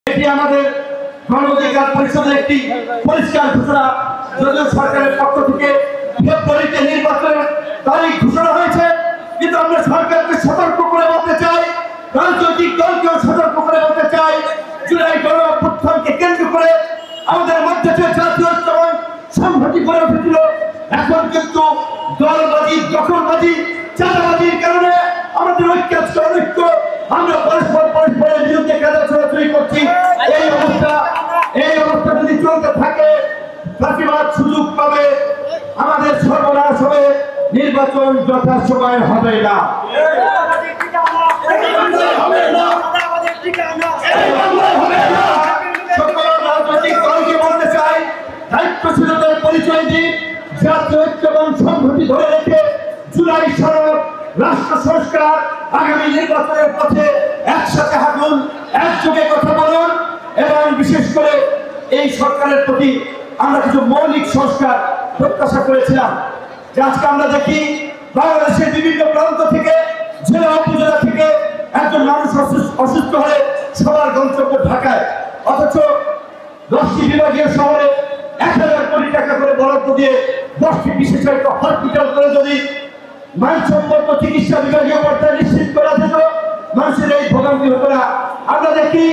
এটি আমাদের গণ অধিকার পরিষদের একটি পরিষ্কার ঘোষণা। যদিও সরকারের পক্ষ থেকে ফেব্রুয়ারিতে নির্বাচনের তারিখ ঘোষণা হয়েছে, কিন্তু আমরা সরকারকে সতর্ক করে বলতে চাই, রাজনৈতিক দলকেও সতর্ক করে বলতে চাই, জুলাই গণ অভ্যুত্থানকে কেন্দ্র করে আমাদের মধ্যে যে জাতীয় সংহতি গড়ে উঠেছিল, এখন কিন্তু দলবাজি, দখলবাজি, চাঁদাবাজির কারণে আমাদের ঐক্য আমরা পরস্পরের বিরুদ্ধে কাজে ছড়াছড়ি করছি। এই অবস্থা যদি চলতে থাকে, ফাঁসিবাদ সুযোগ পাবে, আমাদের সর্বনাশ হবে, নির্বাচন যথাসময়ে হবে না। সকল রাজনৈতিক দলকে বলতে চাই, দায়িত্বশীলতার পরিচয় দিন, জাতীয় ঐক্য এবং সংহতি ধরে রেখে জুলাই সনদ, রাষ্ট্র সংস্কার, আগামী নির্বাচনের পথে একসাথে হাঁটুন, একযোগে কথা বলুন। এবং বিশেষ করে এই সরকারের প্রতি আমরা কিছু মৌলিক সংস্কার প্রত্যাশা করেছিলাম, যে আজকে আমরা দেখি বাংলাদেশের বিভিন্ন প্রান্ত থেকে, জেলা উপজেলা থেকে একজন মানুষ অসুস্থ হলে সবার গন্তব্য ঢাকায়, অথচ 10টি বিভাগীয় শহরে 1000 কোটি টাকা করে বরাদ্দ দিয়ে 10টি বিশেষায়িত হসপিটাল করে যদি মানসম্মত চিকিৎসা বিভাগীয় পর্যায়ে নিশ্চিত করা যেত, মানুষের এই ভোগান্তি হতো না। আমরা দেখি